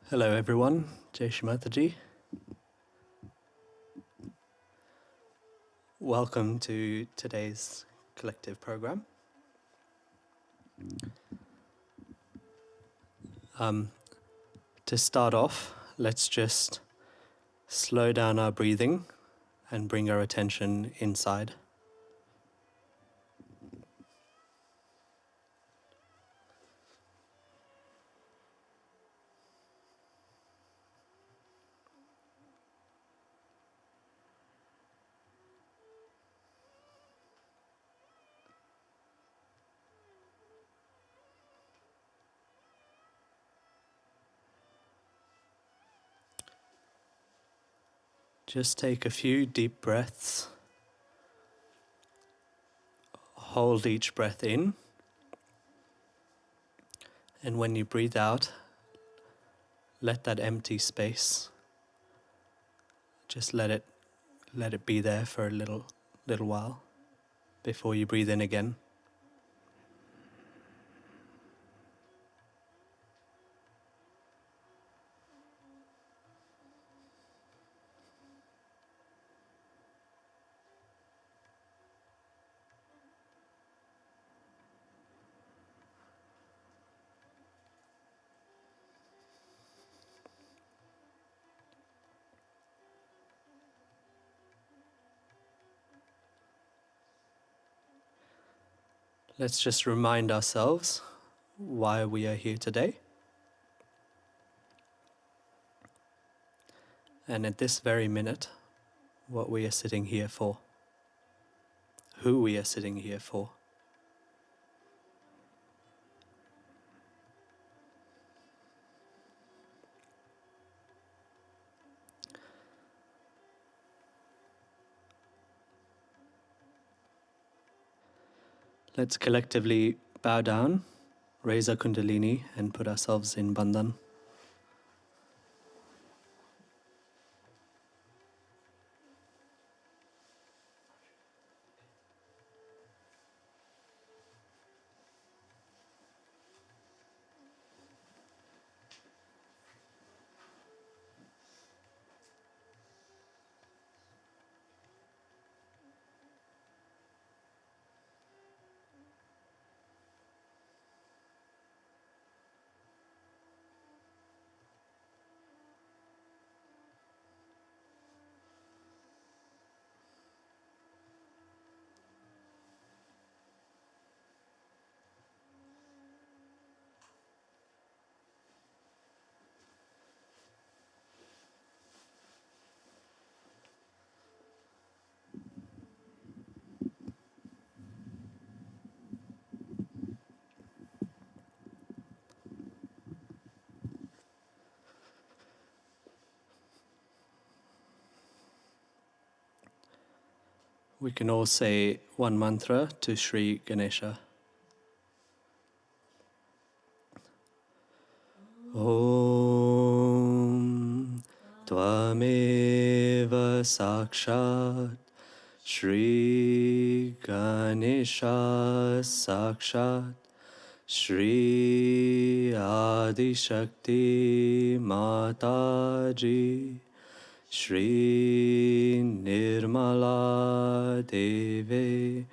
Hello everyone, Jai Shri Mataji. Welcome to today's collective program. To start off, let's just slow down our breathing and bring our attention inside. Just take a few deep breaths. Hold each breath in. And when you breathe out, let that empty space, just let it be there for a little while before you breathe in again. Let's just remind ourselves why we are here today. And at this very minute, what we are sitting here for. Who we are sitting here for. Let's collectively bow down, raise our kundalini and put ourselves in bandhan. We can all say one mantra to Sri Ganesha. Om Tvameva Sakshat Shri Ganesha Sakshat Shri Adi Shakti Mataji Shri Nirmala Deve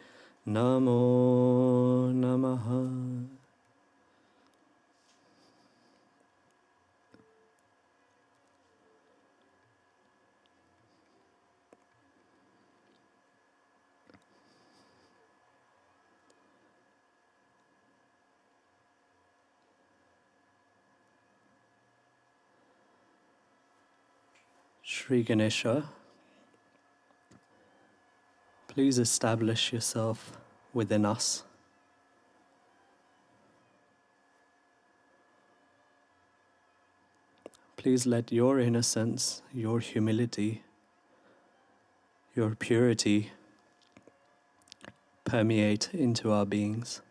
Namo Namaha. Shri Ganesha, please establish yourself within us. Please let your innocence, your humility, your purity permeate into our beings.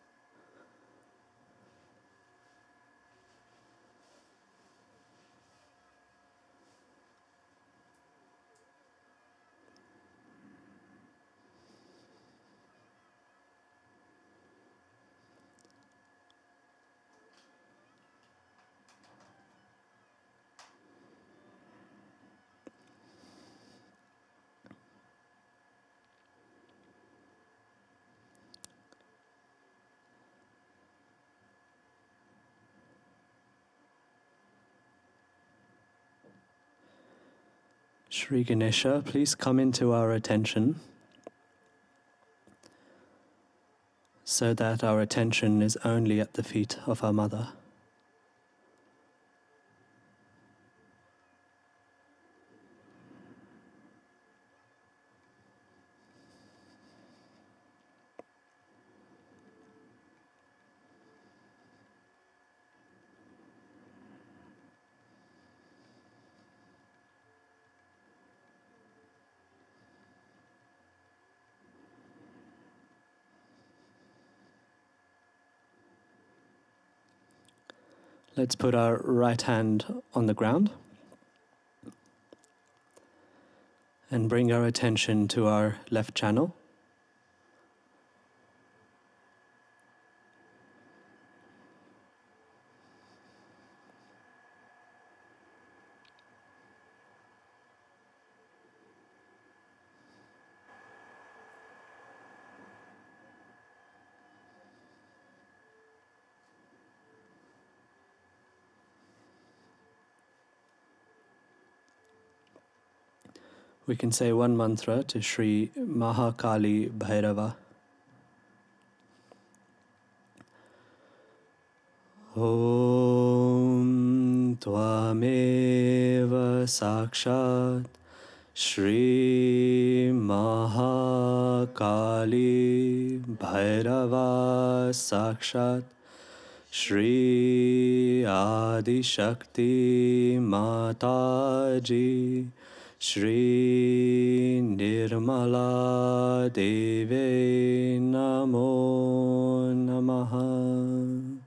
Shri Ganesha, please come into our attention so that our attention is only at the feet of our mother. Let's put our right hand on the ground and bring our attention to our left channel. We can say one mantra to Shri Mahakali Bhairava. Om Tvameva Sakshat Shri Mahakali Bhairava Sakshat Shri Adi Shakti Mataji Shri Nirmala Deve Namo Namaha.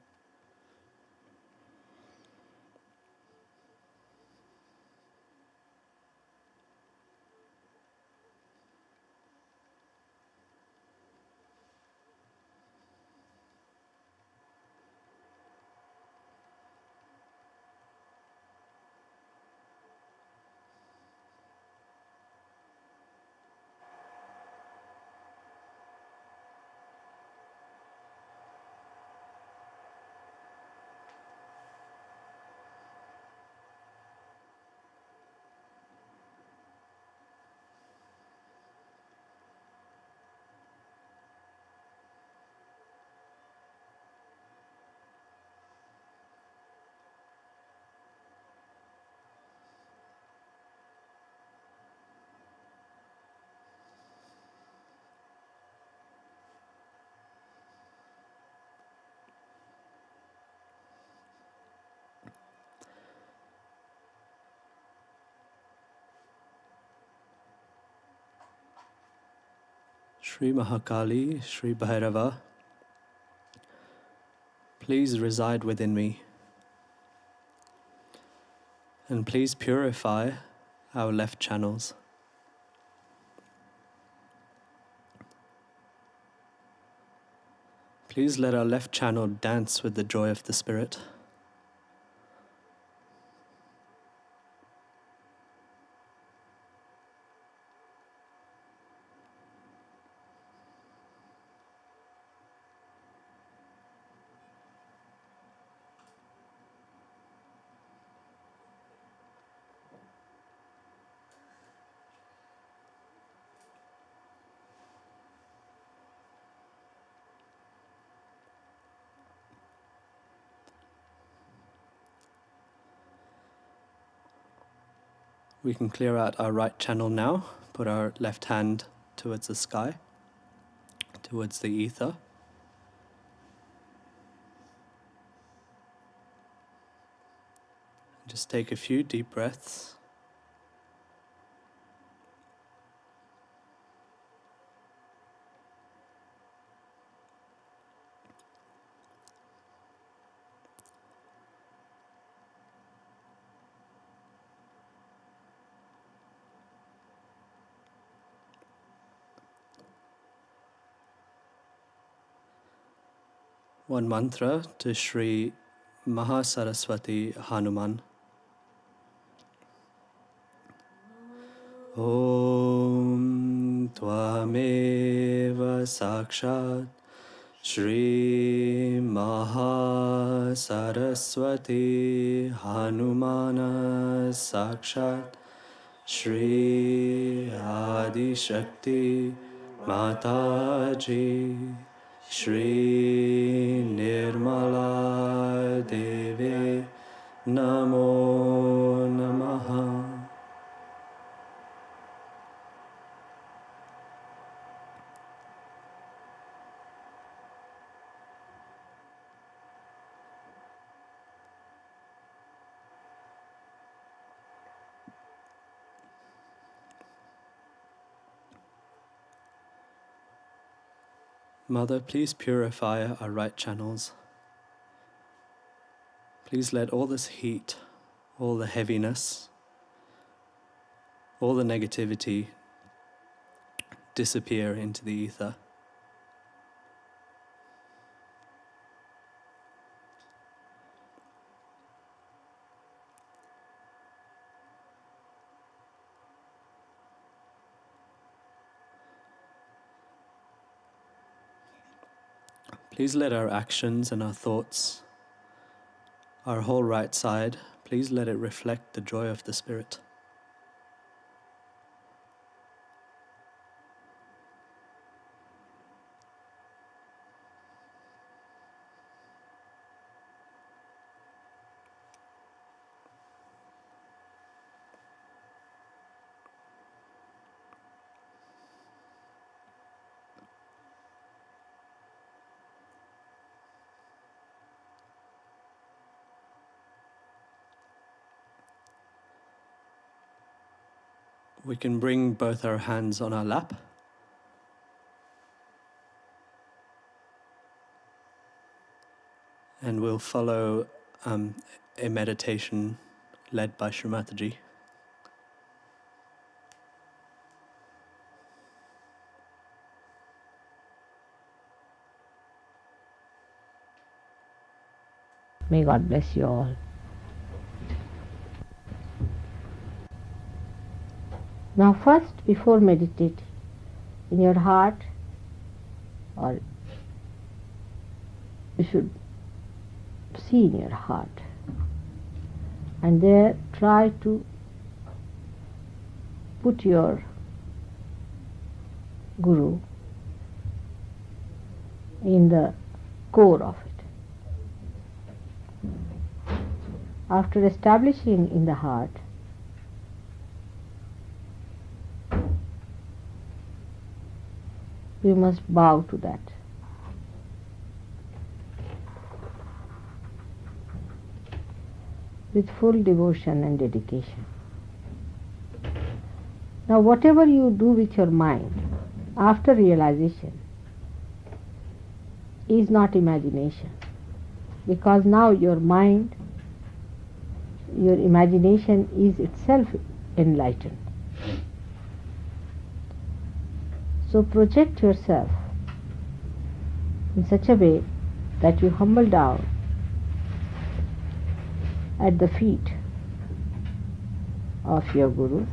Shri Mahakali, Shri Bhairava, please reside within me. And please purify our left channels. Please let our left channel dance with the joy of the Spirit. We can clear out our right channel now, put our left hand towards the sky, towards the ether. Just take a few deep breaths. One mantra to Sri Mahasaraswati Hanuman. Om Tvameva Sakshat Shri Mahasaraswati Hanumana Sakshat Shri Adi Shakti Mataji Shri Nirmala Devi Namo Namaha. Mother, please purify our right channels. Please let all this heat, all the heaviness, all the negativity disappear into the ether. Please let our actions and our thoughts, our whole right side, please let it reflect the joy of the Spirit. We can bring both our hands on our lap. And we'll follow a meditation led by Srimataji. May God bless you all. Now first, before meditating, in your heart, or you should see in your heart, and there try to put your Guru in the core of it. After establishing in the heart, you must bow to that. With full devotion and dedication. Now whatever you do with your mind after realization is not imagination, because now your mind your imagination is itself enlightened. So project yourself in such a way that you humble down at the feet of your Guru.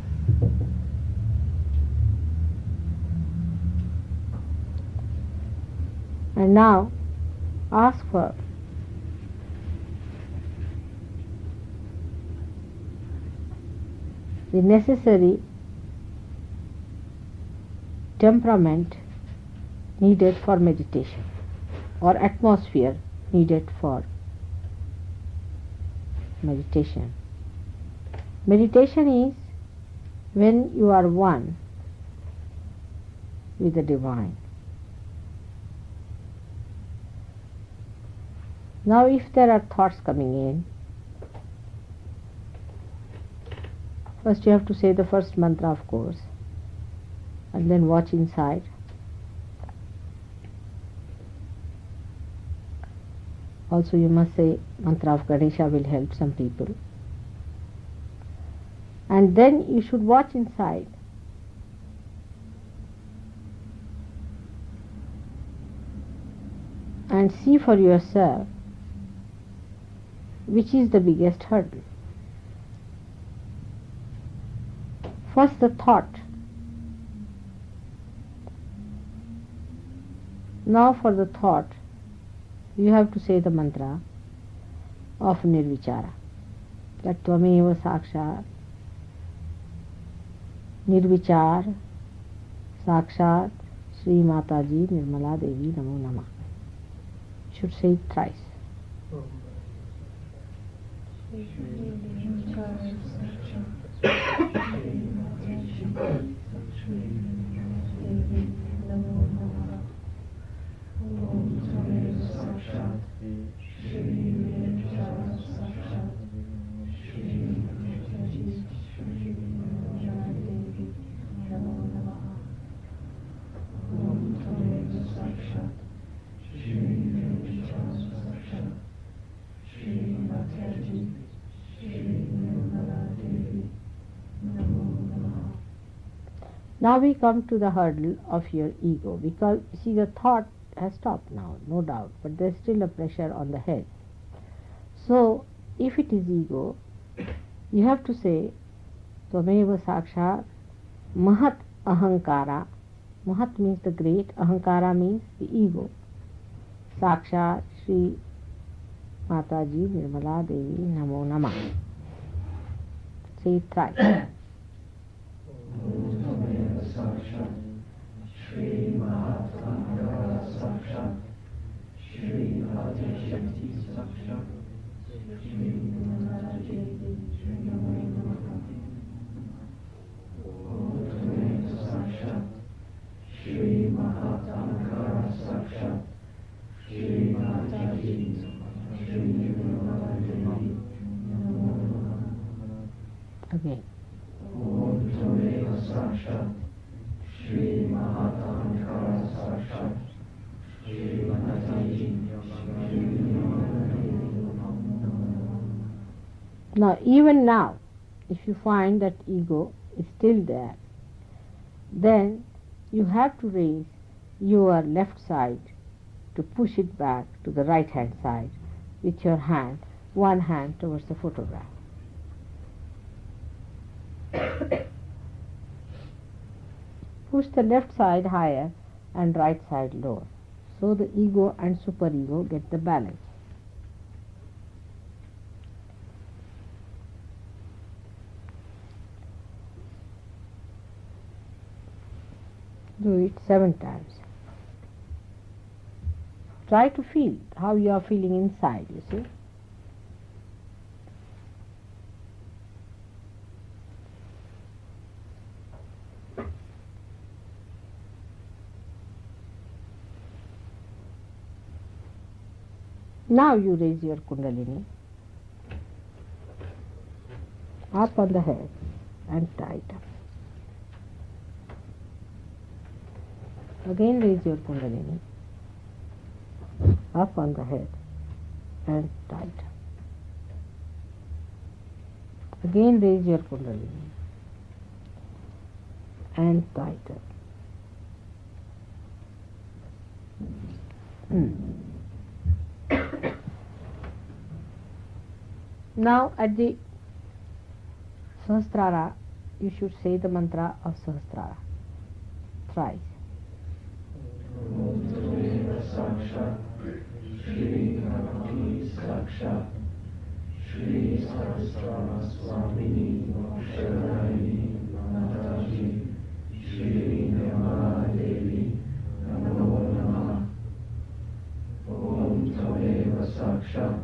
And now ask for the necessary temperament needed for meditation, or atmosphere needed for meditation. Meditation is when you are one with the divine. Now if there are thoughts coming in, first you have to say the first mantra, of course, and then watch inside. Also you must say mantra of Ganesha, will help some people. And then you should watch inside. And see for yourself which is the biggest hurdle. First the thought. Now for the thought, you have to say the mantra of Nirvichara. That Tvameva Sakshat, Nirvichar, Sakshat, Sri Mataji Nirmala Devi Namo Namah. Should say it thrice. Now we come to the hurdle of your ego, because see, the thought has stopped now, no doubt, but there is still a pressure on the head. So if it is ego, you have to say Tvameva Sakshat Mahat Ahankara. Mahat means the great, Ahankara means the ego. Sakshat Sri Mataji Nirmala Devi Namo Namah. Say it thrice. Shri Mahatma Sakshat, Shri Adishakti Sakshat, Shri Naradevi, Shri Namo Namah. Sakshat, Shri Mahatma Sakshat, Shri Mataji, Shri Naradevi, Namo Namah. Again. Om Tvameva Sakshat, Shri Mahatankara Sakshat, Shri Mataji, Shri Naradevi. Now, even now, if you find that ego is still there, then you have to raise your left side to push it back to the right hand side with your hand, one hand towards the photograph. Push the left side higher and right side lower, so the ego and superego get the balance. Do it 7 times. Try to feel how you are feeling inside, you see. Now you raise your Kundalini up on the head and tight up. Again raise your Kundalini up on the head and tight up. Again raise your Kundalini and tighten. Now at the Sahasrara, you should say the mantra of Sahasrara thrice. Shri Bhakti Sakshat Shri Sahasrara Swamini Mokshalayani Mataji Shri Nirmala Devi Namo Namah Om Tameva Sakshat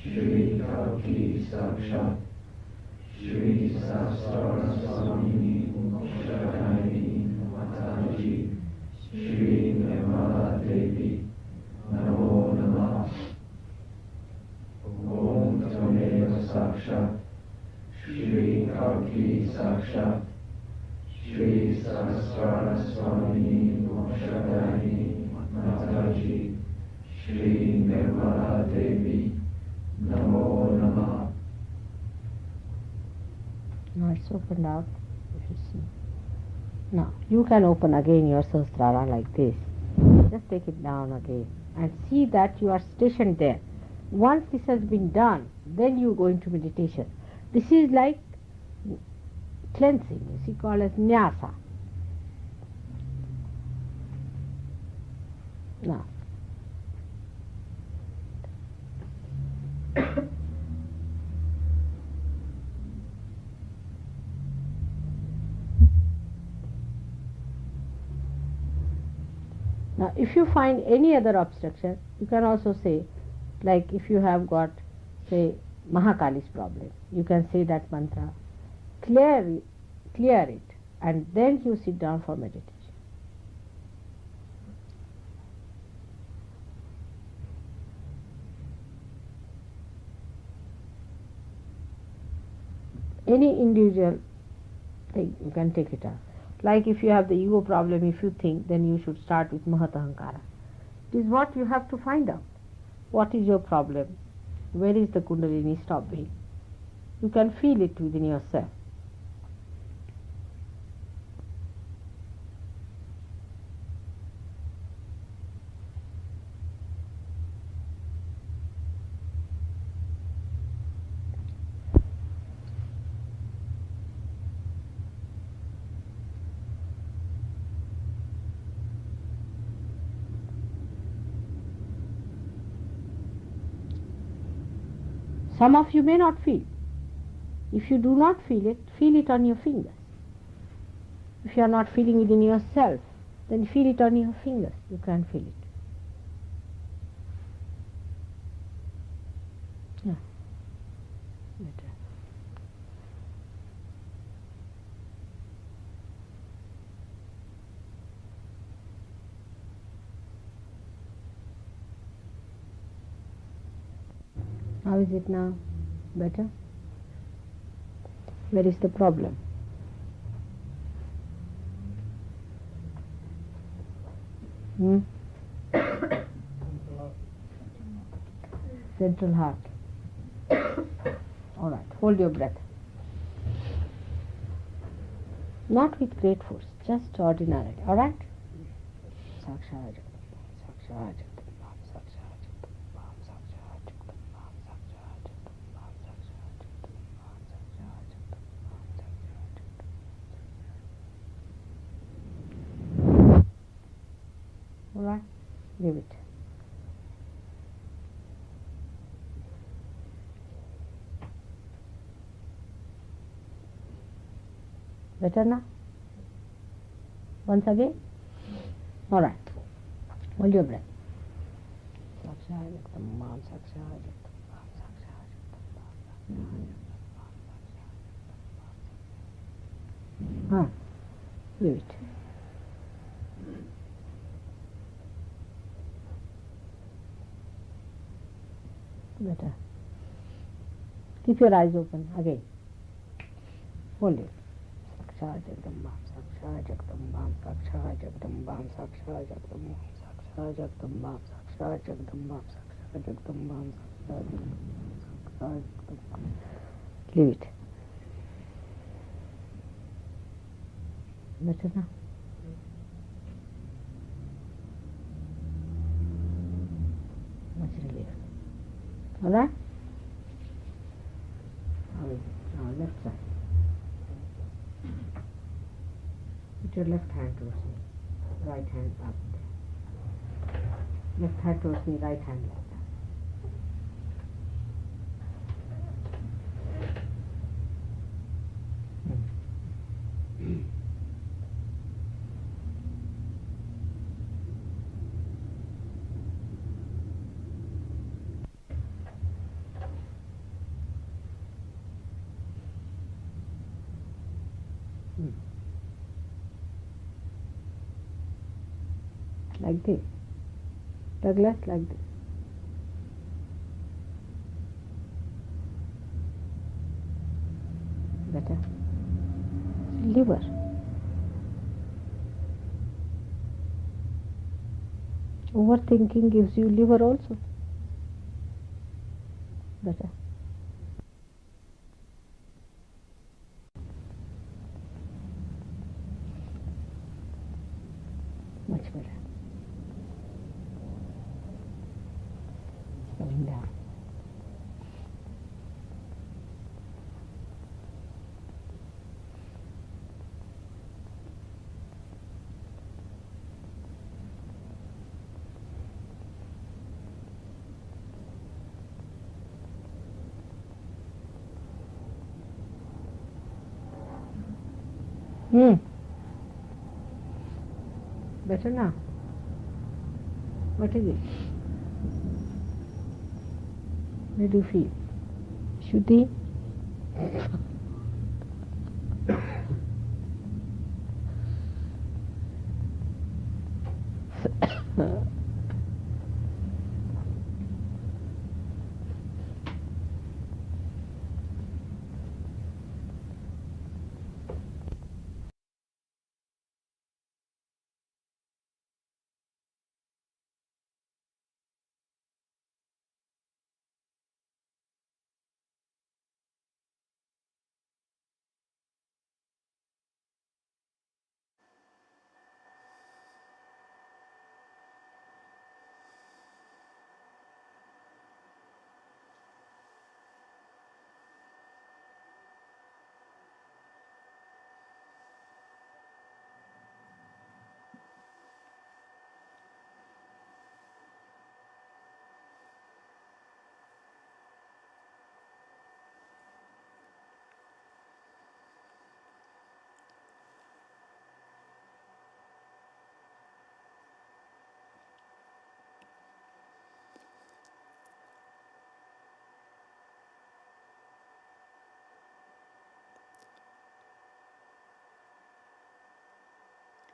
Shri Bhakti Sakshat Shri Sahasrara Swamini Mokshalayani Mataji Shri Nirmala Devi Namo Namah Om Tameva Sakshat Shri Kalki Sakshat Shri Sahasrara Swamini Mokshalayani Mataji Shri Nirmala Devi Namo Namah. Now it's opened out. You should see. Now you can open again your Sahasrara like this. Just take it down again and see that you are stationed there. Once this has been done, then you go into meditation. This is like cleansing, you see, called as nyasa. Now, now if you find any other obstruction, you can also say, like if you have got, say, Mahakali's problem, you can say that mantra, clear it, and then you sit down for meditation. Any individual thing, you can take it out. Like if you have the ego problem, if you think, then you should start with Mahatahankara. It is what you have to find out. What is your problem? Where is the Kundalini stopping? You can feel it within yourself. Some of you may not feel. If you do not feel it on your fingers. If you are not feeling within yourself, then feel it on your fingers. You can feel it. Yeah. Better. How is it now? Better? Where is the problem? Central heart. All right, hold your breath. Not with great force, just ordinarily. All right? All right, give it. Better now? Once again? All right. Hold your breath. Leave it. Better. Keep your eyes open again. Hold it. Saksha Jagdambam, Saksha Jagdambam, Saksha Jagdambam, Saksha Jagdambam, Saksha Jagdambam, Saksha Jagdambam, Saksha Jagdambam, Saksha Jagdambam. Leave it. Better now? Much relief. Alright? Now left side. Put your left hand towards me. Right hand up there. Left hand towards me, right hand like that. Like this. Douglas, like this. Better. Liver. Overthinking gives you liver also. Better. Much better. Coming down. Better now? What is it? Where do you feel? Shuddhi?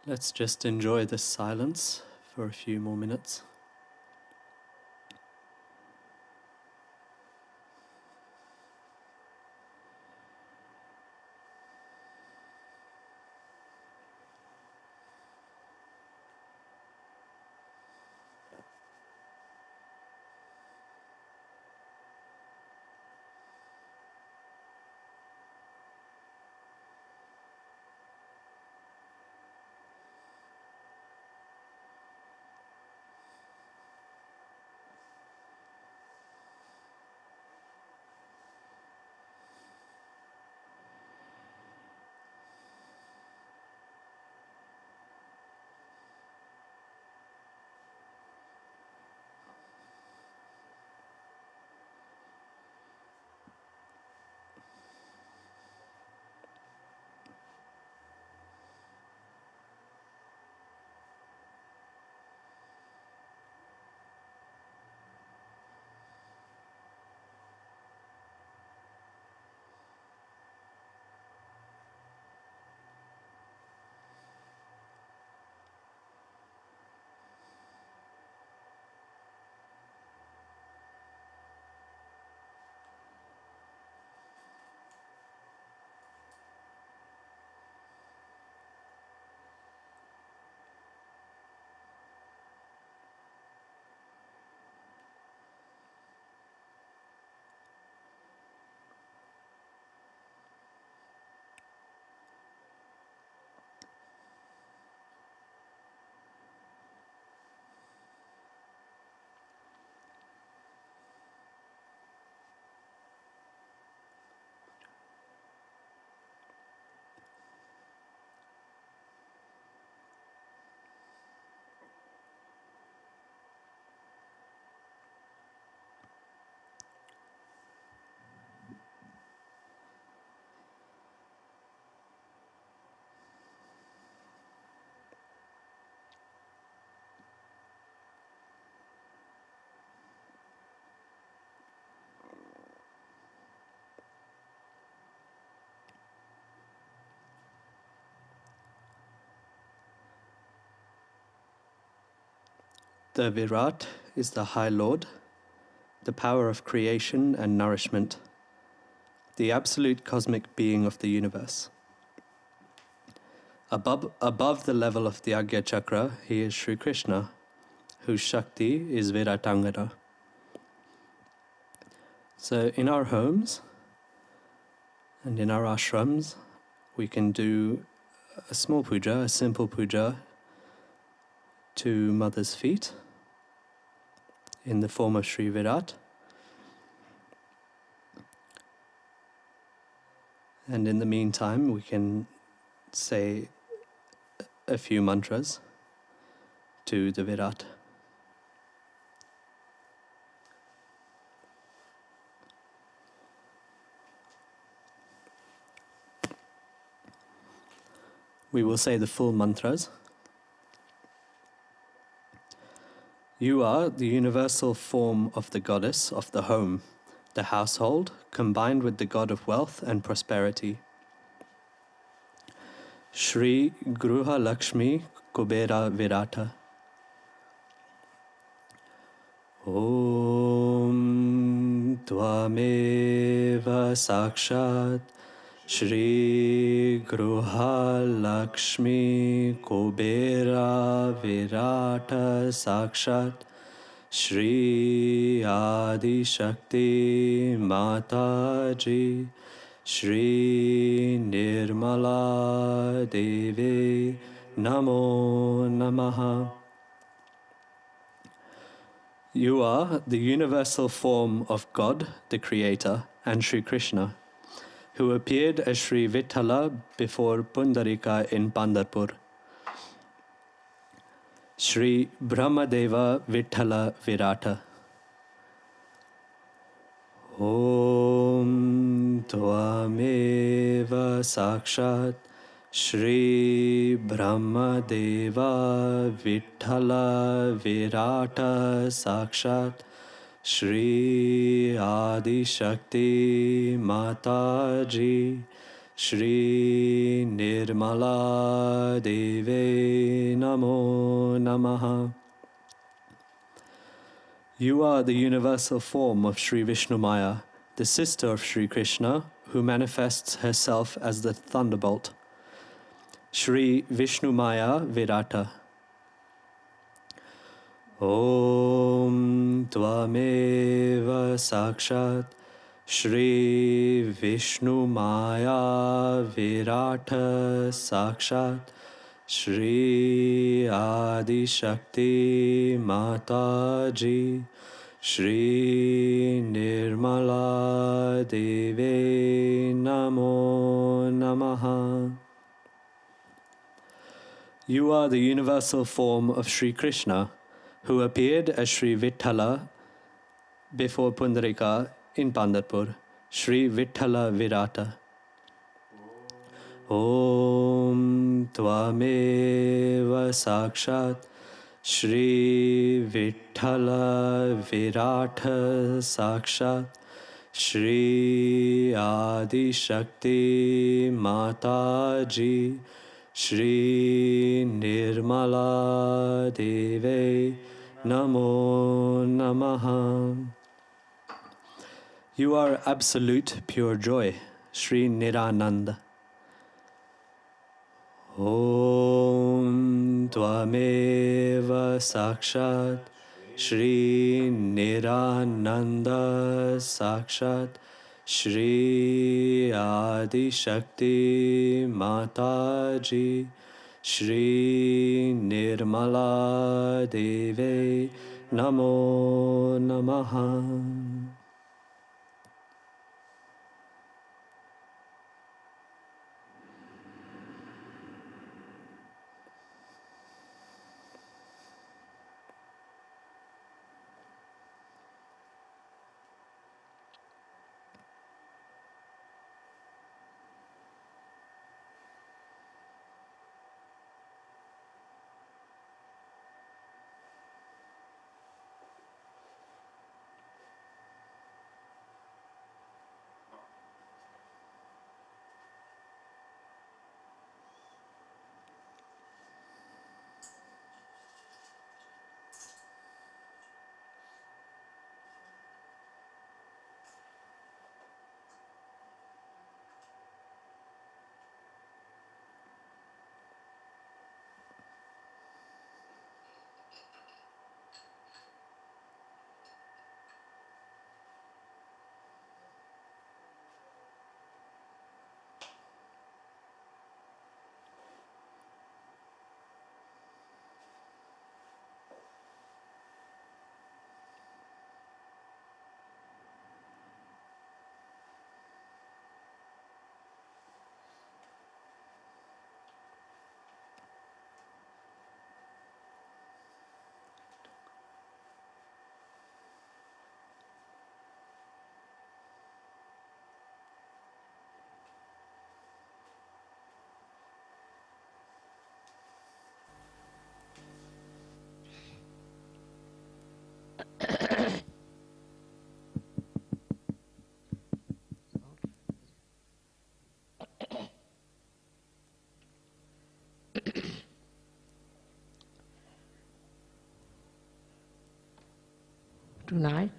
Let's just enjoy this silence for a few more minutes. The Virat is the High Lord, the power of creation and nourishment, the absolute cosmic being of the universe. Above the level of the Agya Chakra, he is Sri Krishna, whose Shakti is Viratangana. So in our homes and in our ashrams, we can do a small puja, a simple puja to Mother's feet in the form of Sri Virat. And in the meantime, we can say a few mantras to the Virat. We will say the full mantras. You are the universal form of the goddess of the home, the household, combined with the god of wealth and prosperity. Shri Gruha Lakshmi Kubera Virata. Om Tvameva Sakshat Shri Gruha Lakshmi Kubera Virata Sakshat Shri Adi Shakti Mataji Shri Nirmala Devi Namo Namaha. You are the universal form of God, the Creator, and Sri Krishna, who appeared as Sri Vithala before Pundarika in Pandharpur. Shri Brahmadeva Vithala Virata. Om Tvameva Sakshat Shri Brahmadeva Vithala Virata Sakshat Shri Adi Shakti Mataji Shri Nirmala Devi Namo Namaha. You are the universal form of Sri Vishnu Maya, the sister of Sri Krishna, who manifests herself as the thunderbolt. Shri Vishnu Maya Virata. Om Tvameva Sakshat Shri Vishnu Maya Virata Sakshat Shri Adi Shakti Mataji Shri Nirmala Devi Namo Namaha. You are the universal form of Sri Krishna, who appeared as Sri Vithala before Pundarika in Pandharpur. Shri Vithala Virata. Om Tvameva Sakshat Shri Vithala Virata Sakshat Shri Adi Shakti Mataji Shri Nirmala Devi Namo Namaha. You are absolute pure joy, Shri Nirananda. Om Tvameva Sakshat Shri Nirananda Sakshat Shri Adi Shakti Mataji Shri Nirmala Devi Namo Namaha. Tonight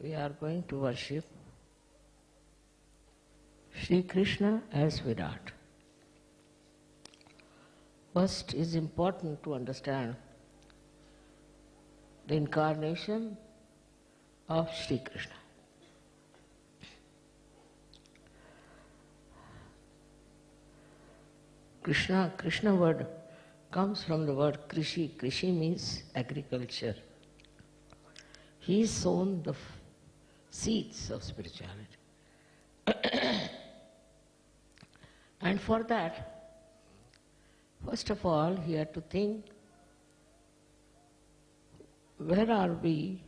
we are going to worship Sri Krishna as Virat. First, it is important to understand the incarnation of Sri Krishna. Krishna word comes from the word Krishi. Krishi means agriculture. He sown the seeds of spirituality. And for that, first of all, he had to think, where are we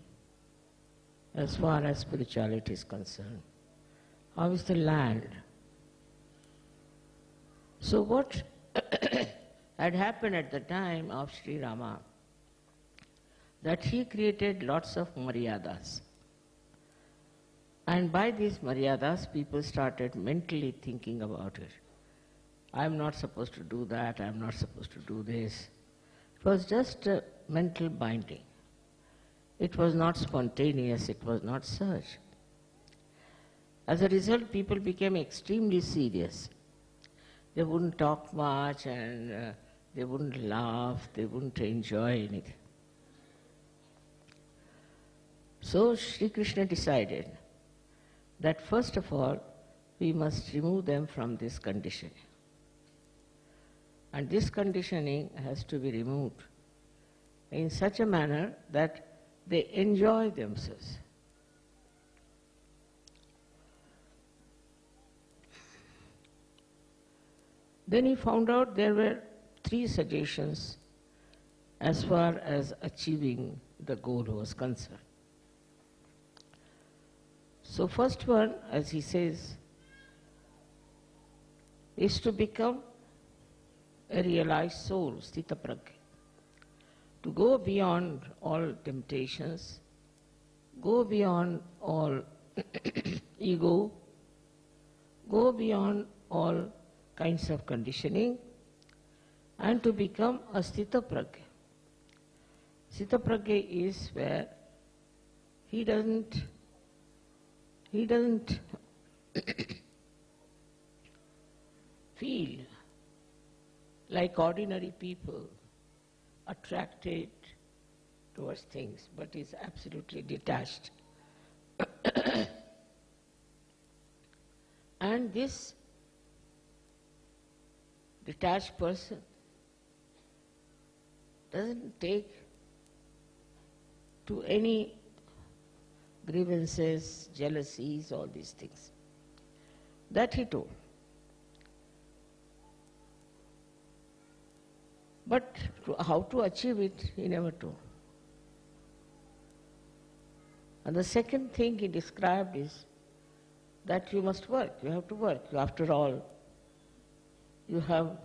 as far as spirituality is concerned? How is the land? So what had happened at the time of Sri Rama, that he created lots of maryadas. And by these maryadas, people started mentally thinking about it. I'm not supposed to do that, I'm not supposed to do this. It was just a mental binding. It was not spontaneous, it was not search. As a result, people became extremely serious. They wouldn't talk much and they wouldn't laugh, they wouldn't enjoy anything. So Sri Krishna decided that first of all, we must remove them from this conditioning. And this conditioning has to be removed in such a manner that they enjoy themselves. Then he found out there were 3 suggestions as far as achieving the goal was concerned. So first one, as he says, is to become a realized soul, sthita prajna, to go beyond all temptations, go beyond all ego, go beyond all kinds of conditioning, and to become a sthita prajna. Sthita prajna is where he doesn't feel like ordinary people attracted towards things, but is absolutely detached. And this detached person doesn't take to any grievances, jealousies, all these things. That he told. But how to achieve it, he never told. And the second thing he described is that you must work, you have to work. After all, you have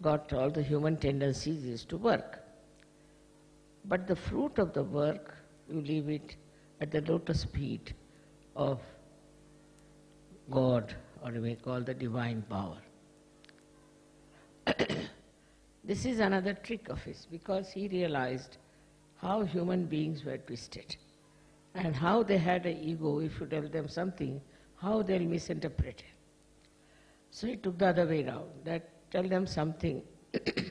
got all the human tendencies is to work. But the fruit of the work, you leave it at the lotus feet of God, or you may call the divine power. This is another trick of his, because he realized how human beings were twisted and how they had an ego. If you tell them something, how they'll misinterpret it. So he took the other way around, that tell them something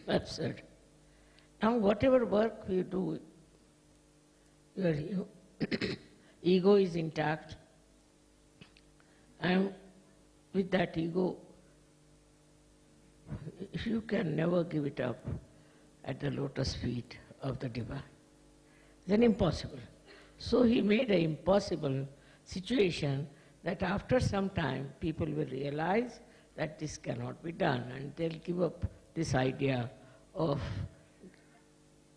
absurd. Now whatever work you do, your ego is intact, and with that ego, you can never give it up at the lotus feet of the divine. Then impossible. So he made an impossible situation that after some time people will realize that this cannot be done, and they'll give up this idea of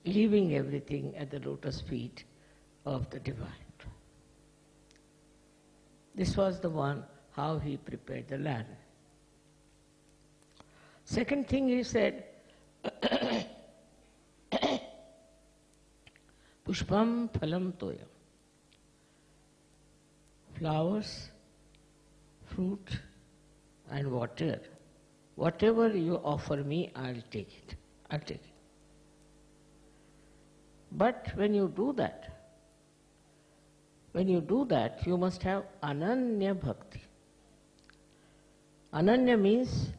leaving everything at the lotus feet of the divine. This was the one, how he prepared the land. Second thing he said, Pushpam phalam toyam. Flowers, fruit and water. Whatever you offer me, I'll take it. I'll take it. But when you do that, you must have ananya bhakti. Ananya means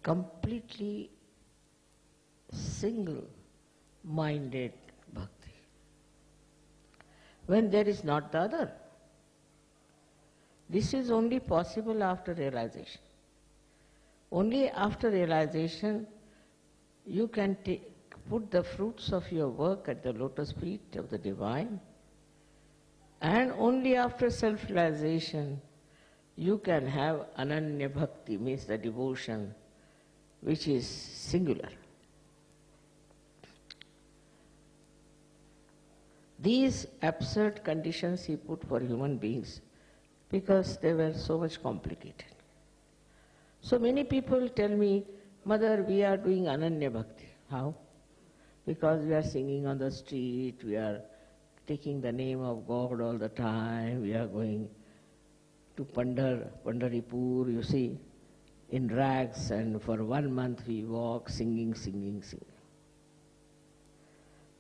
completely single-minded bhakti. When there is not the other. This is only possible after realization. Only after realization you can put the fruits of your work at the lotus feet of the Divine, and only after self-realization you can have ananya bhakti, means the devotion which is singular. These absurd conditions he put for human beings because they were so much complicated. So many people tell me, Mother, we are doing ananya bhakti. How? Because we are singing on the street, we are taking the name of God all the time, we are going to Pandharipur, you see, in rags, and for 1 month we walk singing.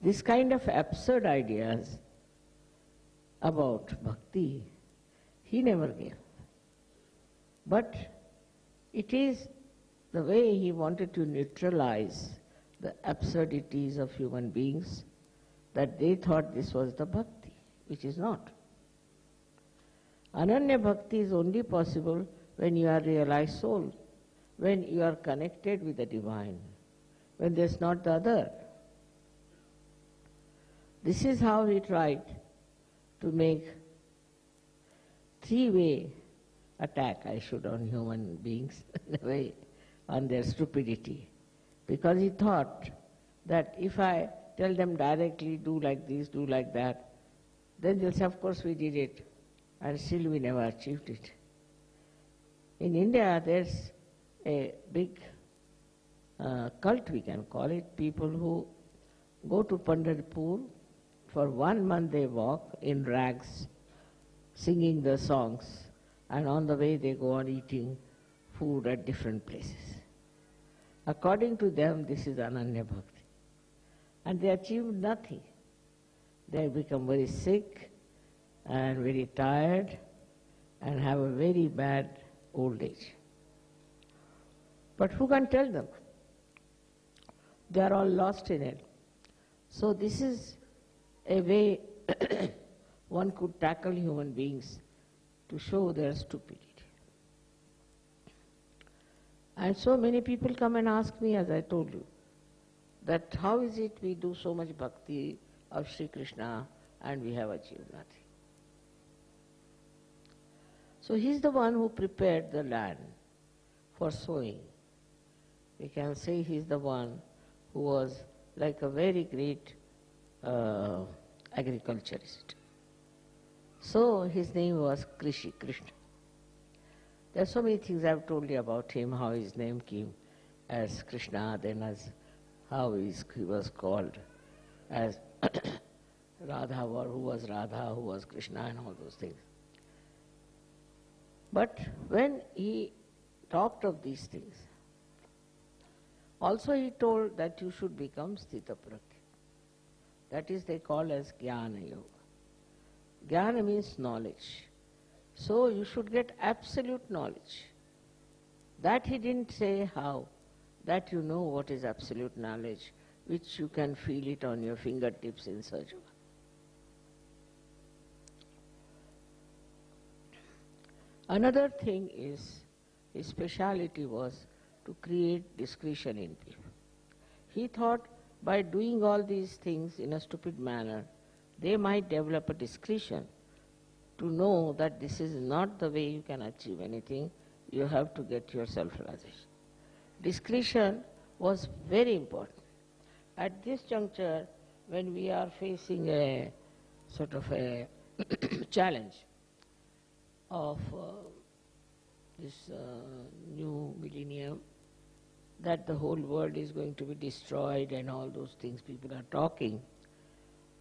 This kind of absurd ideas about bhakti, he never gave. But it is the way he wanted to neutralize the absurdities of human beings, that they thought this was the bhakti, which is not. Ananya bhakti is only possible when you are realized soul, when you are connected with the Divine, when there is not the other. This is how he tried to make three-way attack, on human beings, in a way, on their stupidity. Because he thought that if I tell them directly, do like this, do like that, then they'll say, of course we did it, and still we never achieved it. In India, there's a big cult, we can call it, people who go to Pandharipur, for 1 month they walk in rags, singing the songs, and on the way they go on eating food at different places. According to them, this is ananya bhakti. And they achieve nothing. They become very sick and very tired and have a very bad old age. But who can tell them? They are all lost in it. So this is a way one could tackle human beings to show their stupidity. And so many people come and ask me, as I told you, that how is it we do so much bhakti of Sri Krishna and we have achieved nothing. So he's the one who prepared the land for sowing. We can say he's the one who was like a very great agriculturist. So his name was Krishna. There are so many things I've told you about him, how his name came as Krishna, then as how he was called as Radha, or who was Radha, who was Krishna, and all those things. But when he talked of these things, also he told that you should become Sthitaprajna. That is, they call as Jnana Yoga. Jnana means knowledge. So you should get absolute knowledge. That he didn't say how. That you know what is absolute knowledge, which you can feel it on your fingertips in search of. Another thing is, his speciality was to create discretion in people. He thought by doing all these things in a stupid manner, they might develop a discretion to know that this is not the way you can achieve anything, you have to get your self-realization. Discretion was very important. At this juncture, when we are facing a sort of a challenge of this new millennium, that the whole world is going to be destroyed and all those things people are talking,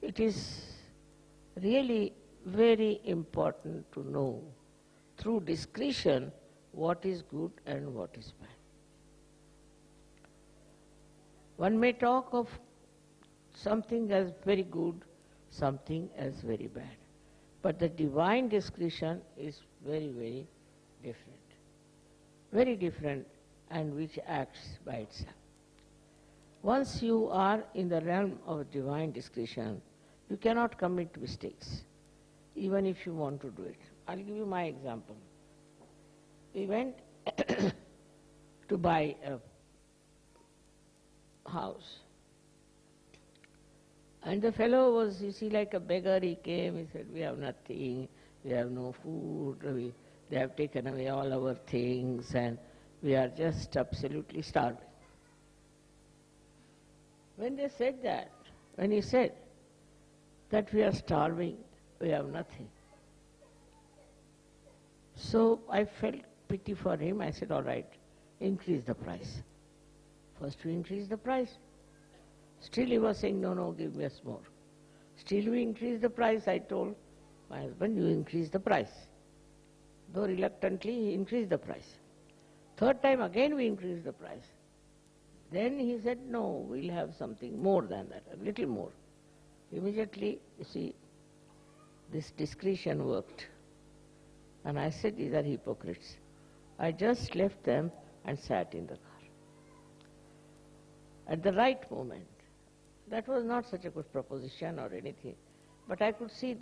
it is really very important to know through discretion what is good and what is bad. One may talk of something as very good, something as very bad. But the divine discretion is very, very different. Very different, and which acts by itself. Once you are in the realm of divine discretion, you cannot commit mistakes, even if you want to do it. I'll give you my example. We went to buy a house. And the fellow was, you see, like a beggar. He came, he said, we have nothing, we have no food, they have taken away all our things, and we are just absolutely starving. When they said that, when he said that we are starving, we have nothing. So I felt pity for him. I said, all right, increase the price. First we increased the price. Still he was saying, no, no, give us more. Still we increased the price. I told my husband, you increase the price. Though reluctantly, he increased the price. Third time again we increased the price. Then he said, no, we'll have something more than that, a little more. Immediately, you see, this discretion worked. And I said, these are hypocrites. I just left them and sat in the car. At the right moment, that was not such a good proposition or anything, but I could see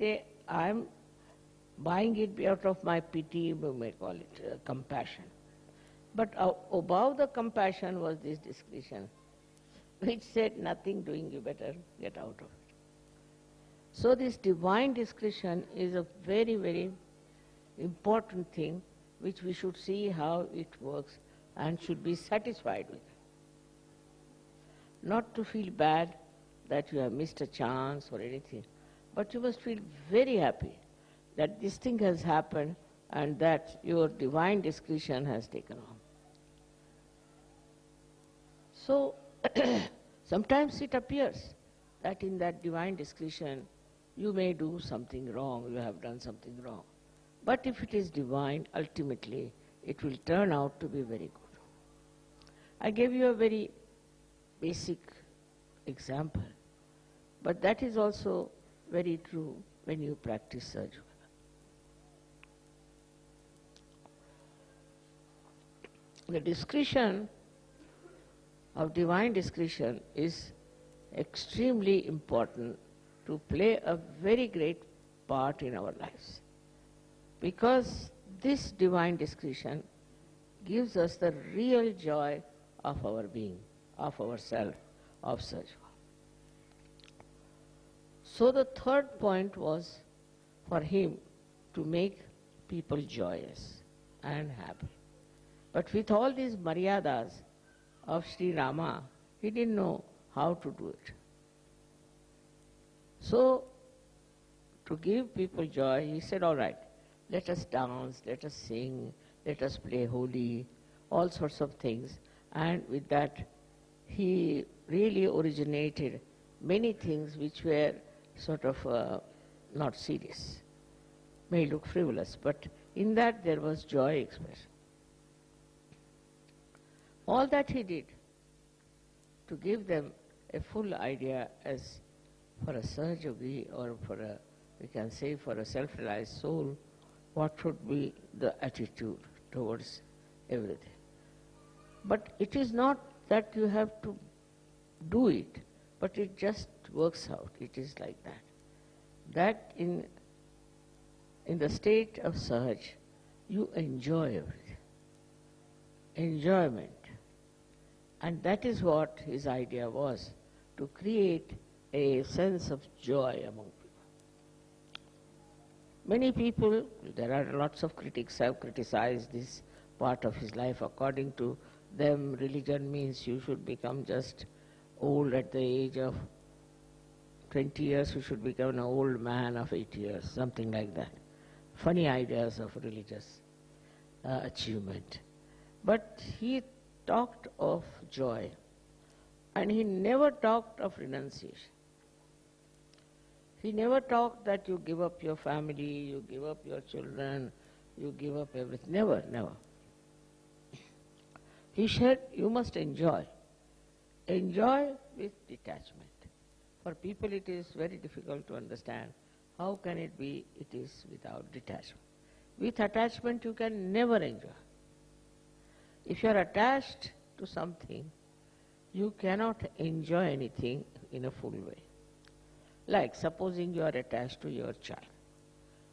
I am buying it out of my pity, we may call it compassion. But above the compassion was this discretion, which said, nothing doing, you better get out of it. So this divine discretion is a very, very important thing which we should see how it works and should be satisfied with. Not to feel bad that you have missed a chance or anything, but you must feel very happy that this thing has happened and that your divine discretion has taken on. So, sometimes it appears that in that divine discretion you may do something wrong, you have done something wrong. But if it is divine, ultimately it will turn out to be very good. I gave you a very basic example, but that is also very true when you practice surgery. The discretion of divine discretion is extremely important to play a very great part in our lives, because this divine discretion gives us the real joy of our being, of ourself, of such. So the third point was for him to make people joyous and happy. But with all these maryadas of Sri Rama, he didn't know how to do it. So, to give people joy, he said, all right, let us dance, let us sing, let us play Holi, all sorts of things. And with that, he really originated many things which were sort of not serious, may look frivolous, but in that there was joy expressed. All that he did to give them a full idea as for a Sahaj yogi or for a, we can say for a self-realized soul, what should be the attitude towards everything. But it is not that you have to do it, but it just works out. It is like that. That in the state of Sahaj, you enjoy everything. Enjoyment. And that is what his idea was, to create a sense of joy among people. Many people, there are lots of critics have criticized this part of his life. According to them, religion means you should become just old at the age of 20 years, you should become an old man of 80 years, something like that. Funny ideas of religious achievement. But he talked of joy, and he never talked of renunciation. He never talked that you give up your family, you give up your children, you give up everything. Never, never. He said you must enjoy. Enjoy with detachment. For people it is very difficult to understand how can it be it is without detachment. With attachment you can never enjoy. If you are attached to something, you cannot enjoy anything in a full way. Like supposing you are attached to your child.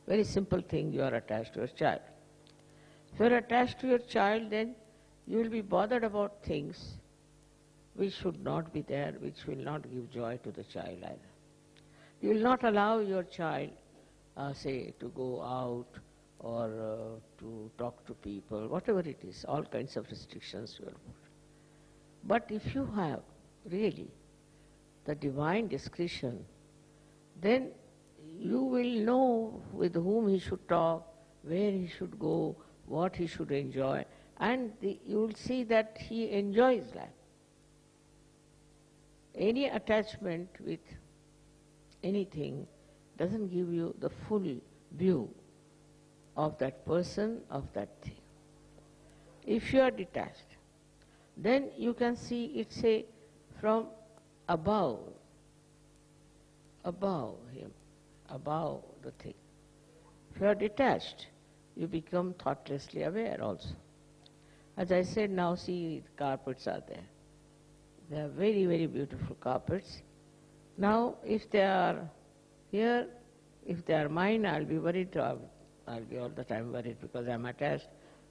Very simple thing, you are attached to your child. If you are attached to your child, then you will be bothered about things which should not be there, which will not give joy to the child either. You will not allow your child, say, to go out or to talk to people, whatever it is, all kinds of restrictions you will put. But if you have really the divine discretion, then you will know with whom he should talk, where he should go, what he should enjoy, and you will see that he enjoys life. Any attachment with anything doesn't give you the full view of that person, of that thing. If you are detached, then you can see it, say, from above him, above the thing. If you are detached, you become thoughtlessly aware also. As I said, now see, the carpets are there. They are very, very beautiful carpets. Now, if they are here, if they are mine, I'll be worried. I'll be all the time worried because I'm attached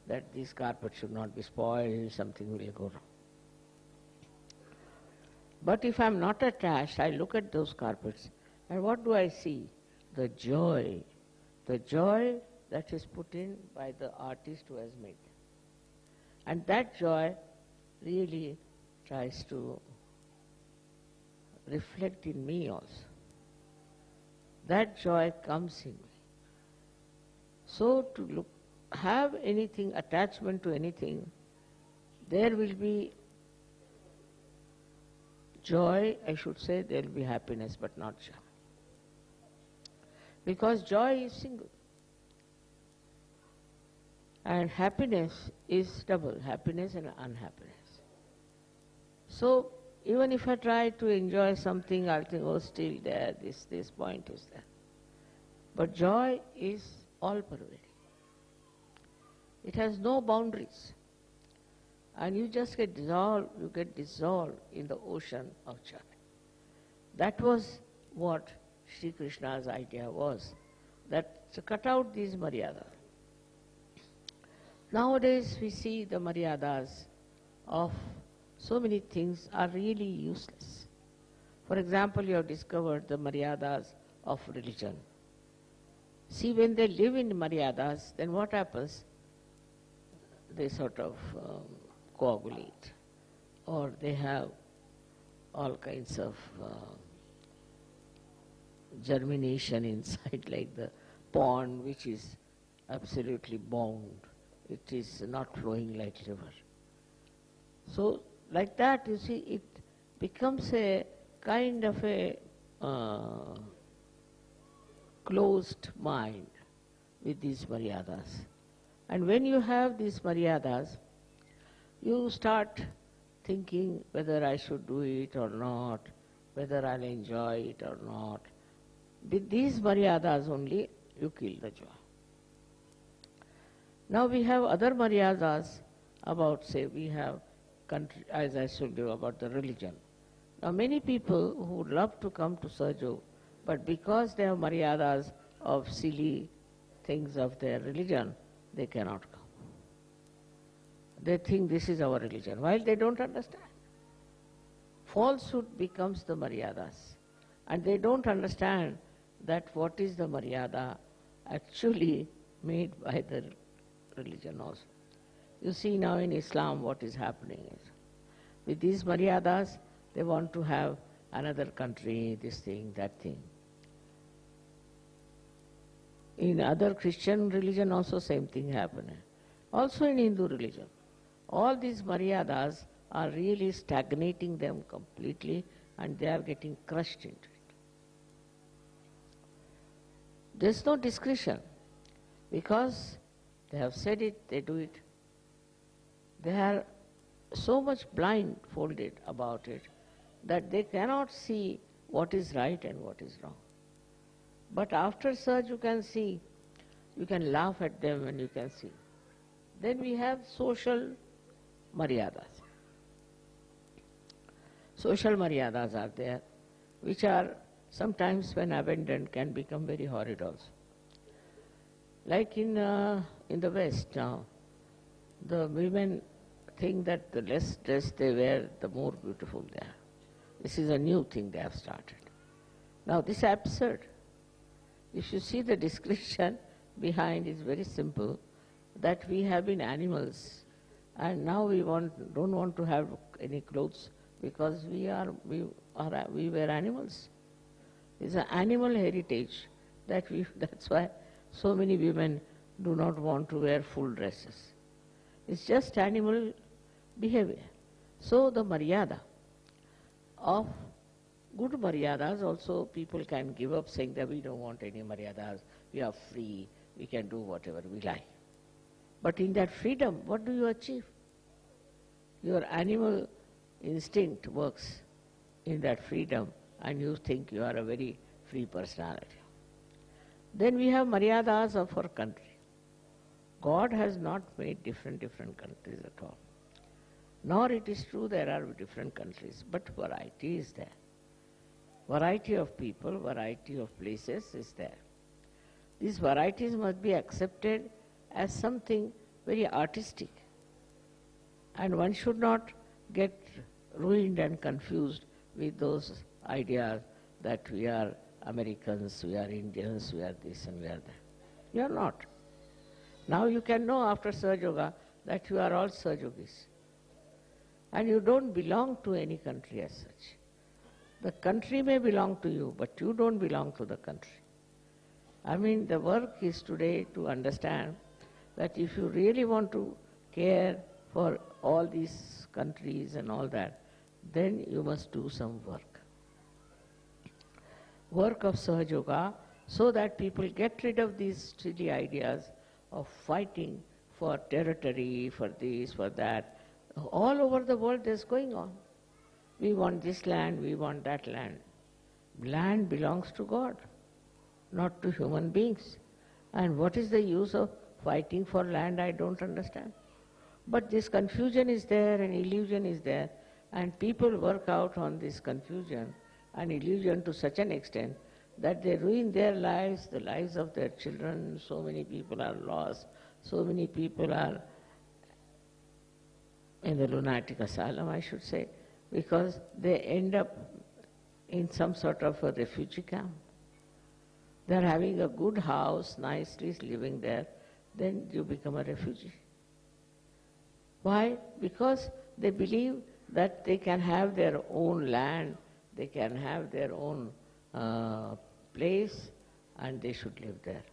that these carpets should not be spoiled, something will go wrong. But if I'm not attached, I look at those carpets, and what do I see? The joy that is put in by the artist who has made them. And that joy really tries to reflect in me also. That joy comes in me. So to have anything, attachment to anything, there will be joy, I should say, there will be happiness, but not joy. Because joy is single. And happiness is double, happiness and unhappiness. So even if I try to enjoy something, I'll think, oh, still there, this point is there. But joy is all-pervading. It has no boundaries. And you just get dissolved in the ocean of joy. That was what Sri Krishna's idea was, that to cut out these maryadas. Nowadays we see the maryadas of so many things are really useless. For example, you have discovered the maryadas of religion. See, when they live in maryadas, then what happens? They sort of coagulate, or they have all kinds of germination inside, like the pond which is absolutely bound. It is not flowing like river. So like that, you see, it becomes a kind of a closed mind with these maryadas. And when you have these maryadas, you start thinking whether I should do it or not, whether I'll enjoy it or not. With these maryadas only, you kill the joy. Now we have other maryadas about, say, we have country, as I told you, about the religion. Now many people who would love to come to Sahaja, but because they have maryadas of silly things of their religion, they cannot come. They think this is our religion, while they don't understand. Falsehood becomes the maryadas, and they don't understand that what is the maryada actually made by the religion also. You see now in Islam what is happening is, with these maryadas, they want to have another country, this thing, that thing. In other Christian religion also same thing happening. Also in Hindu religion. All these maryadas are really stagnating them completely, and they are getting crushed into it. There is no discretion, because they have said it, they do it. They are so much blindfolded about it that they cannot see what is right and what is wrong. But after search you can see, you can laugh at them and you can see. Then we have social maryadas. Social maryadas are there, which are sometimes when abandoned can become very horrid also. Like in the West now, the women think that the less dress they wear, the more beautiful they are. This is a new thing they have started. Now this is absurd. If you see the description behind, is very simple, that we have been animals and now we don't want to have any clothes because we were animals. It's an animal heritage that's why so many women do not want to wear full dresses. It's just animal behavior. So the maryada of good maryadas also people can give up, saying that we don't want any maryadas, we are free, we can do whatever we like. But in that freedom, what do you achieve? Your animal instinct works in that freedom and you think you are a very free personality. Then we have maryadas of our country. God has not made different countries at all. Nor it is true there are different countries, but variety is there. Variety of people, variety of places is there. These varieties must be accepted as something very artistic. And one should not get ruined and confused with those ideas that we are Americans, we are Indians, we are this and we are that. You are not. Now you can know after Sahaja Yoga that you are all Sahaja Yogis. And you don't belong to any country as such. The country may belong to you, but you don't belong to the country. I mean, the work is today to understand that if you really want to care for all these countries and all that, then you must do some work. Work of Sahaja Yoga, so that people get rid of these silly ideas of fighting for territory, for this, for that. All over the world this is going on. We want this land, we want that land. Land belongs to God, not to human beings. And what is the use of fighting for land, I don't understand. But this confusion is there and illusion is there, and people work out on this confusion and illusion to such an extent that they ruin their lives, the lives of their children. So many people are lost, so many people are in the lunatic asylum, I should say, because they end up in some sort of a refugee camp. They are having a good house, nicely living there, then you become a refugee. Why? Because they believe that they can have their own land, they can have their own place, and they should live there.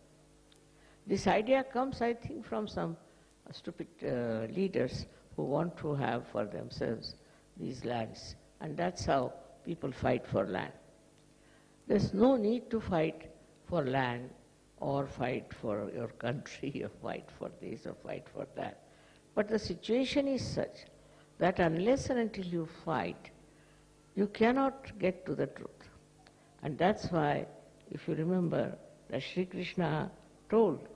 This idea comes, I think, from some stupid leaders who want to have for themselves these lands, and that's how people fight for land. There's no need to fight for land or fight for your country or fight for this or fight for that. But the situation is such that unless and until you fight, you cannot get to the truth. And that's why, if you remember, that Sri Krishna told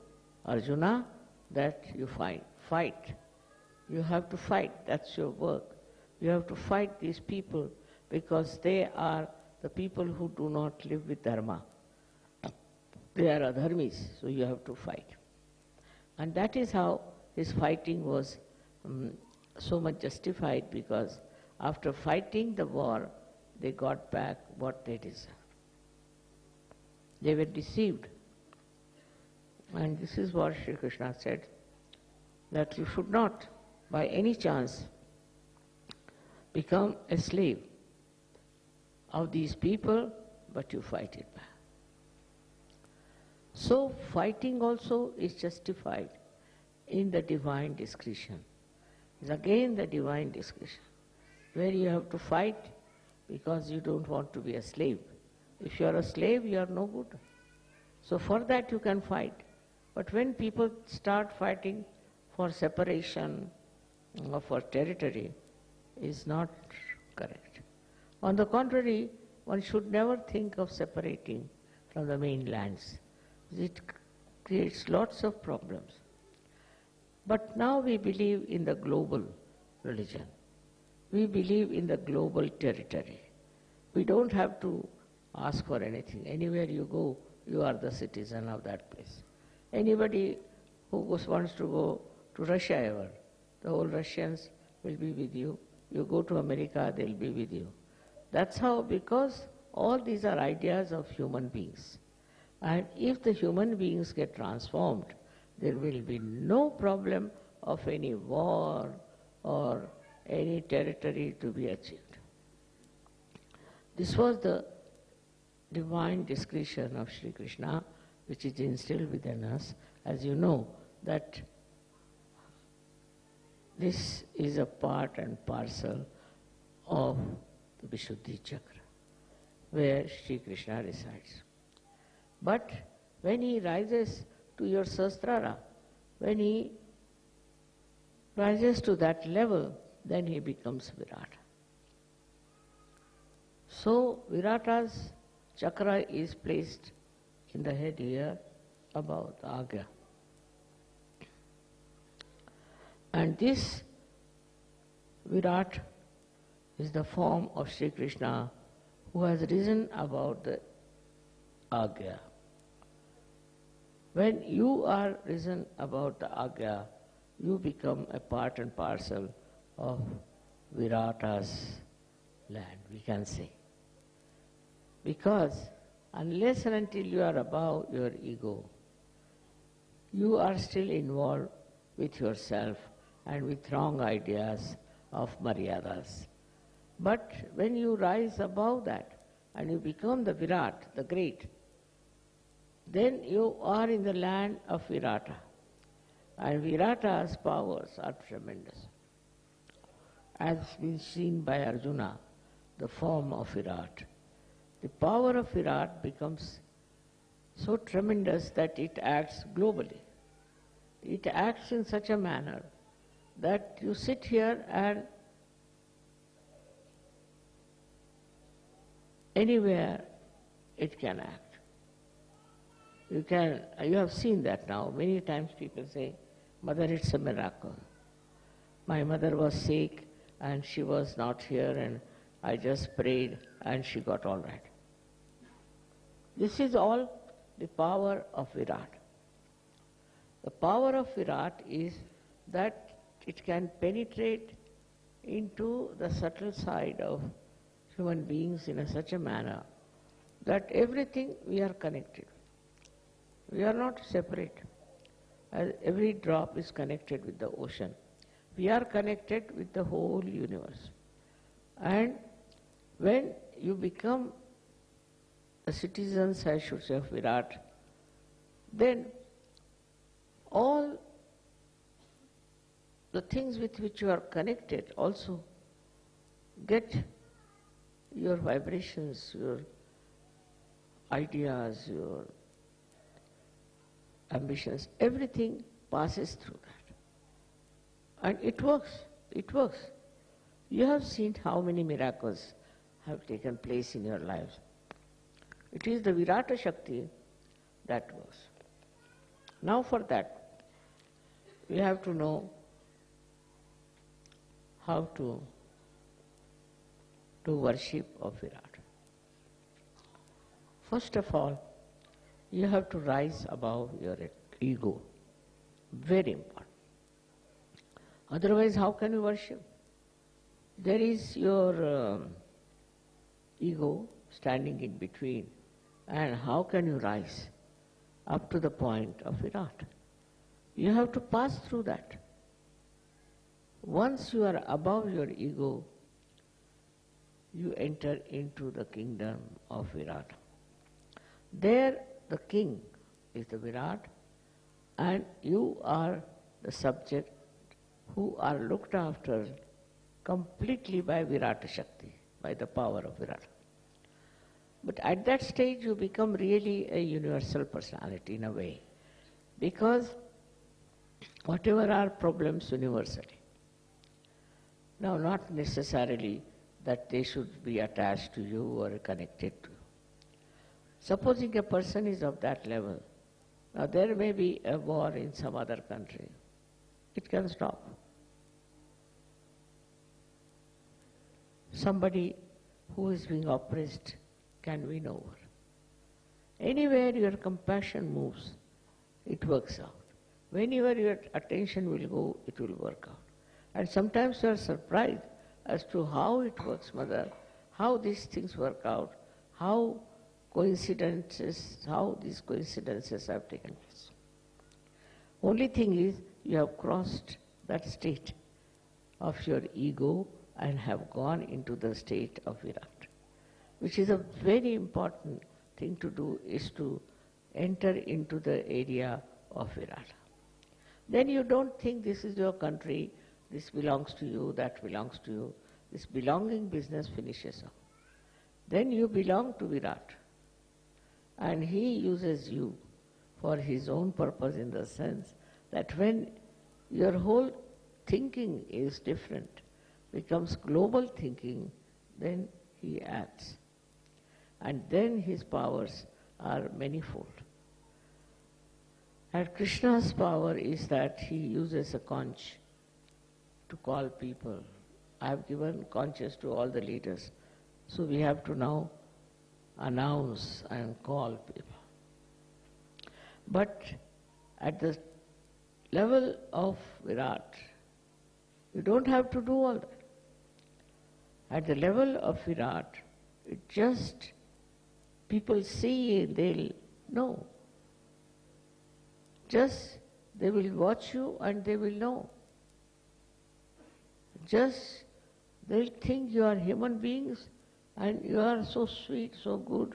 Arjuna that you fight. You have to fight, that's your work. You have to fight these people because they are the people who do not live with dharma. They are adharmis, so you have to fight. And that is how his fighting was so much justified, because after fighting the war, they got back what they deserved. They were deceived. And this is what Sri Krishna said, that you should not, by any chance, become a slave of these people, but you fight it back. So fighting also is justified in the divine discretion. It's again the divine discretion, where you have to fight because you don't want to be a slave. If you are a slave, you are no good. So for that you can fight. But when people start fighting for separation or for territory, is not correct. On the contrary, one should never think of separating from the mainlands. It creates lots of problems. But now we believe in the global religion. We believe in the global territory. We don't have to ask for anything. Anywhere you go, you are the citizen of that place. Anybody who wants to go to Russia ever, the whole Russians will be with you. You go to America, they'll be with you. That's how, because all these are ideas of human beings. And if the human beings get transformed, there will be no problem of any war or any territory to be achieved. This was the divine discretion of Sri Krishna, which is instilled within us. As you know, that this is a part and parcel of the Vishuddhi Chakra, where Sri Krishna resides. But when he rises to your Sahasrara, when he rises to that level, then he becomes Virata. So Virata's chakra is placed in the head here above the Agya. And this Virat is the form of Sri Krishna who has risen about the Agya. When you are risen about the Agya, you become a part and parcel of Virata's land, we can say. Because unless and until you are above your ego, you are still involved with yourself and with wrong ideas of Maryadas. But when you rise above that and you become the Virat, the great, then you are in the land of Virata. And Virata's powers are tremendous. As been seen by Arjuna, the form of Virat. The power of Virat becomes so tremendous that it acts globally. It acts in such a manner that you sit here and anywhere it can act. You have seen that now. Many times people say, Mother, it's a miracle. My mother was sick and she was not here and I just prayed and she got all right. This is all the power of Virat. The power of Virat is that it can penetrate into the subtle side of human beings in such a manner that everything we are connected. We are not separate. As every drop is connected with the ocean. We are connected with the whole universe. And when you become the citizens, I should say, of Virat, then all the things with which you are connected also get your vibrations, your ideas, your ambitions, everything passes through that. And it works. It works. You have seen how many miracles have taken place in your lives. It is the Virata Shakti that works. Now for that, we have to know how to do worship of Virat. First of all, you have to rise above your ego. Very important. Otherwise, how can you worship? There is your ego standing in between. And how can you rise up to the point of Virat? You have to pass through that. Once you are above your ego, you enter into the kingdom of Virat. There the king is the Virat and you are the subject who are looked after completely by Virata Shakti, by the power of Virat. But at that stage you become really a universal personality in a way, because whatever are problems universally. Now not necessarily that they should be attached to you or connected to you. Supposing a person is of that level, now there may be a war in some other country. It can stop. Somebody who is being oppressed can win over. Anywhere your compassion moves, it works out. Whenever your attention will go, it will work out. And sometimes you are surprised as to how it works, Mother, how these things work out, how these coincidences have taken place. Only thing is, you have crossed that state of your ego and have gone into the state of Virat, which is a very important thing to do, is to enter into the area of Virat. Then you don't think this is your country, this belongs to you, that belongs to you. This belonging business finishes off. Then you belong to Virat, and he uses you for his own purpose, in the sense that when your whole thinking is different, becomes global thinking, then he acts. And then his powers are manifold. And Krishna's power is that he uses a conch to call people. I have given conches to all the leaders, so we have to now announce and call people. But at the level of Virat, you don't have to do all that. At the level of Virat, it just, people see, they'll know. Just, they will watch you and they will know. Just, they'll think you are human beings and you are so sweet, so good,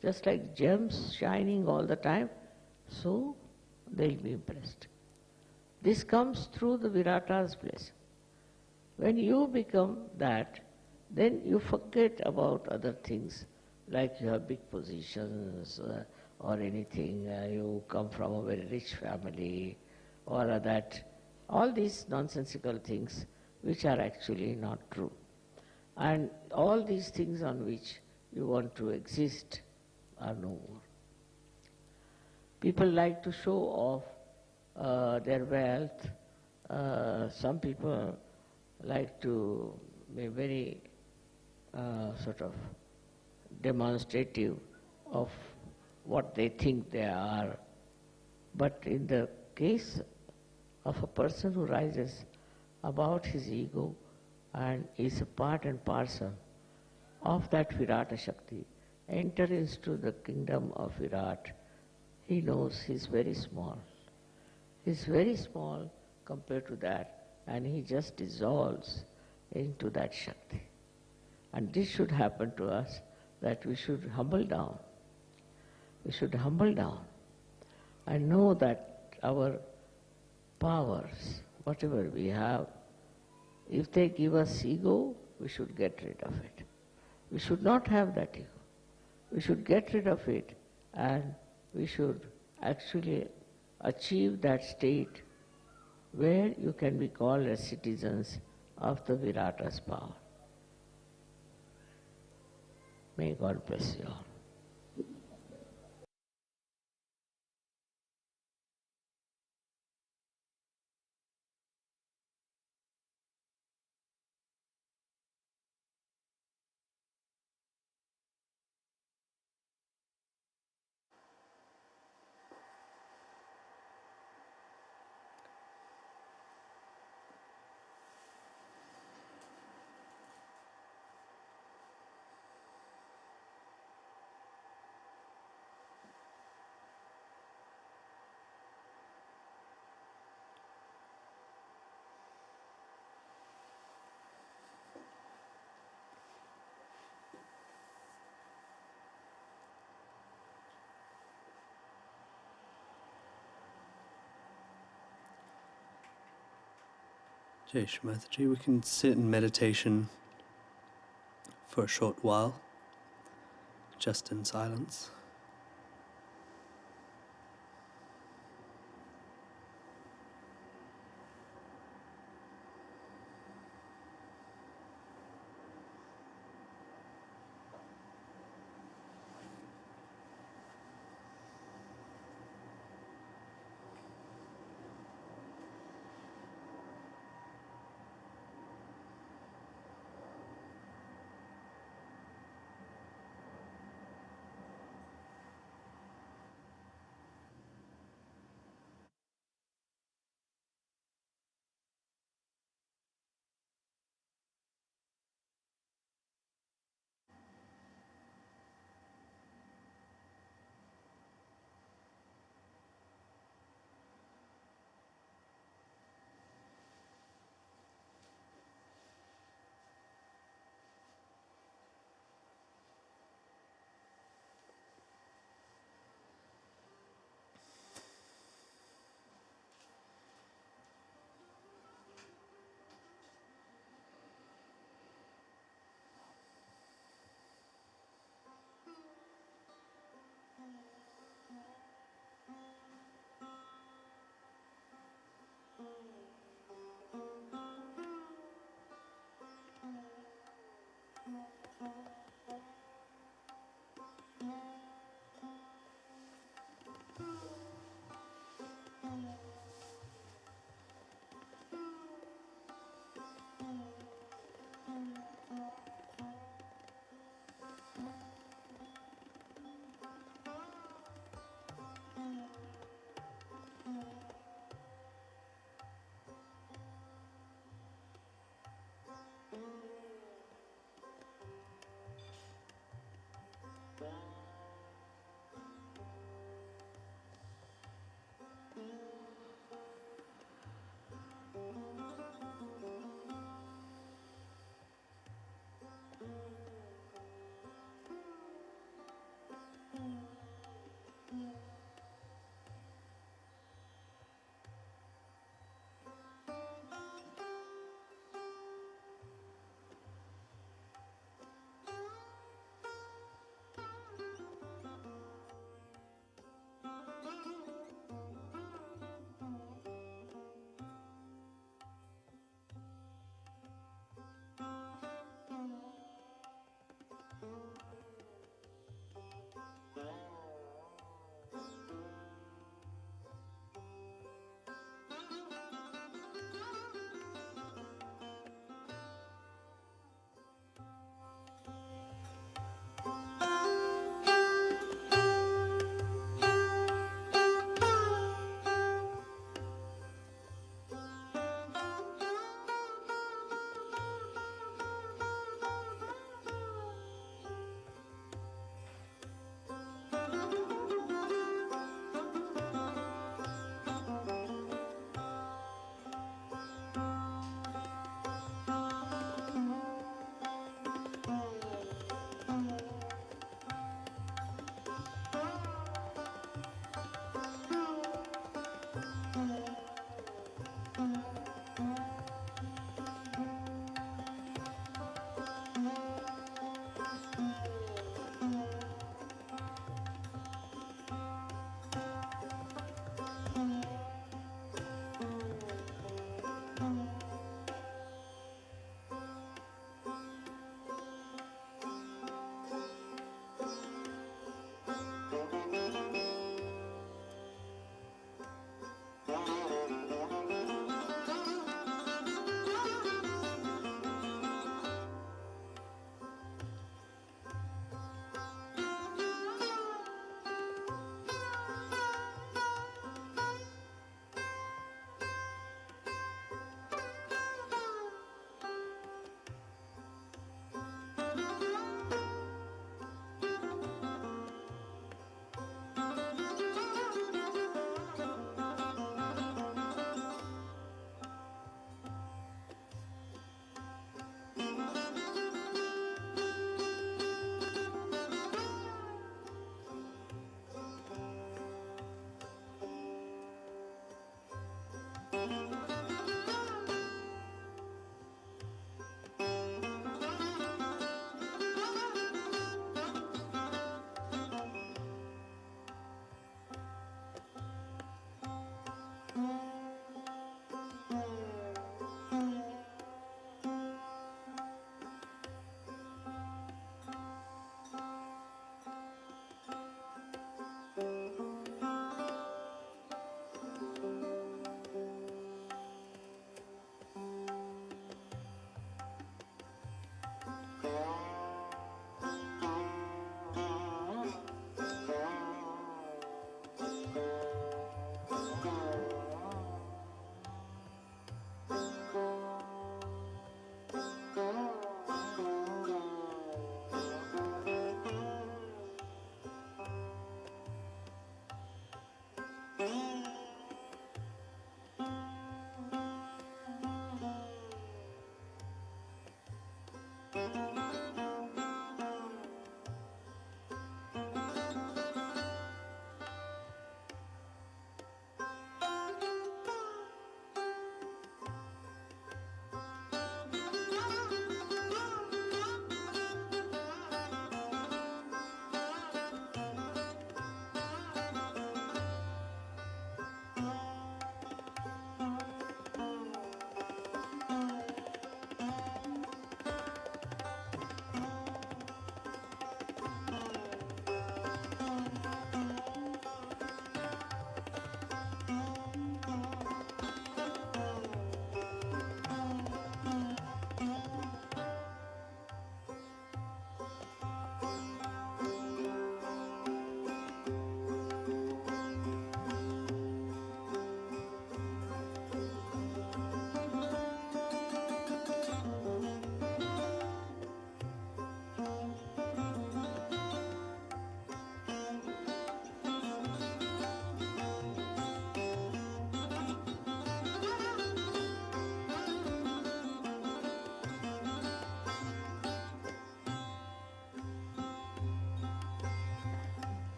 just like gems shining all the time, so they'll be impressed. This comes through the Virata's blessing. When you become that, then you forget about other things, like you have big positions or anything, you come from a very rich family, or that, all these nonsensical things which are actually not true. And all these things on which you want to exist are no more. People like to show off their wealth. Some people like to be very sort of demonstrative of what they think they are. But in the case of a person who rises about his ego and is a part and parcel of that Virata Shakti, enters into the kingdom of Virat, he knows he's very small. He's very small compared to that, and he just dissolves into that Shakti. And this should happen to us, that we should humble down. We should humble down and know that our powers, whatever we have, if they give us ego, we should get rid of it. We should not have that ego. We should get rid of it, and we should actually achieve that state where you can be called as citizens of the Virata's power. May God bless you all. Jai Shri Mataji, we can sit in meditation for a short while, just in silence.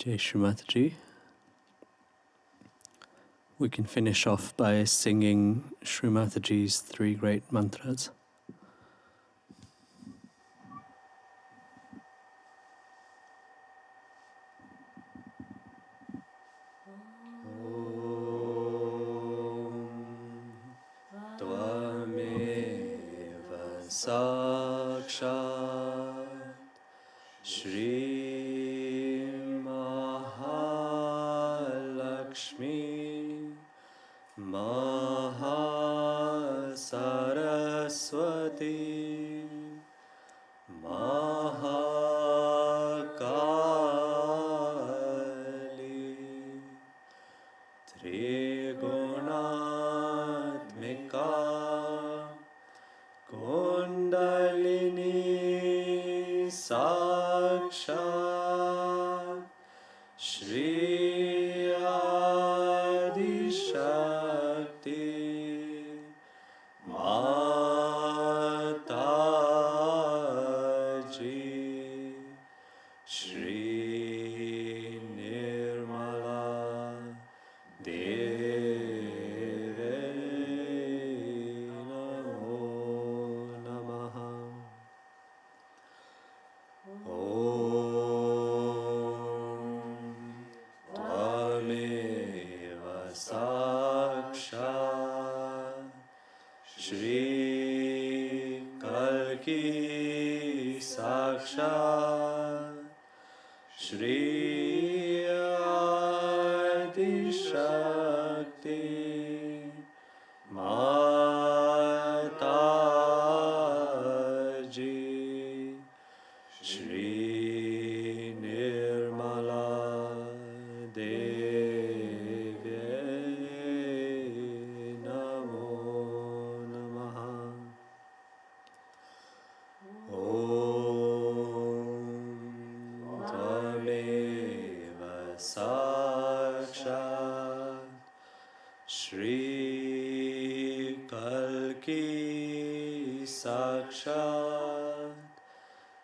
Jai Shri Mataji. We can finish off by singing Shri Mataji's three great mantras. Tvameva sakshat Shri Mahalakshmi Mahasaraswati Mahakali Trigunatmika Kundalini Sakshat Shri Adi Shakti Mataji Shri Nirmala Deve Namo Namaha. Om Tvameva Sakshat Shri Kalki Sakshat Shri Adi Shakti Mataji Shri Nirmala Deve Namo Namaha. Om Tvameva Sakshat Shri Kalki Sakshat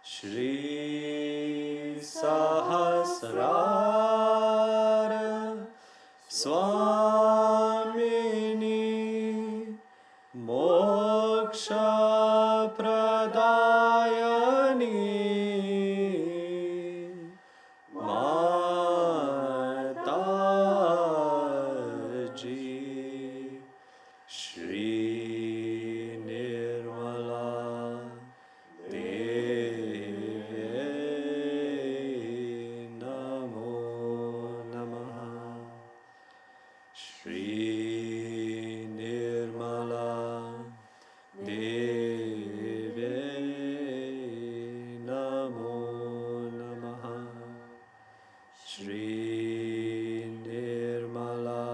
Shri Sahasrara Swamini Moksha Pradayani Mataji Shri Nirmala Deve Namo Namaha. Shri Nirmala Deve Namo Namaha. Shri Nirmala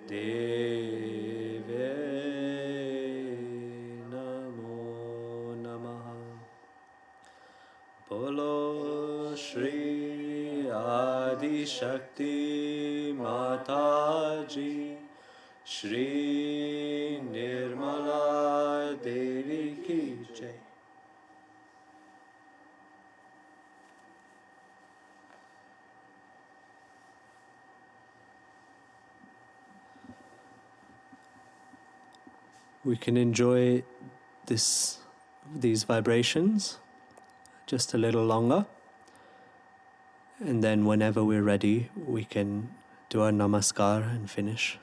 Deve Namo Namaha. Bolo Shri Adi Shakti Mataji Shri Nirmala Devi Ki Jai. We can enjoy these vibrations just a little longer, and then whenever we're ready we can do our namaskar and finish.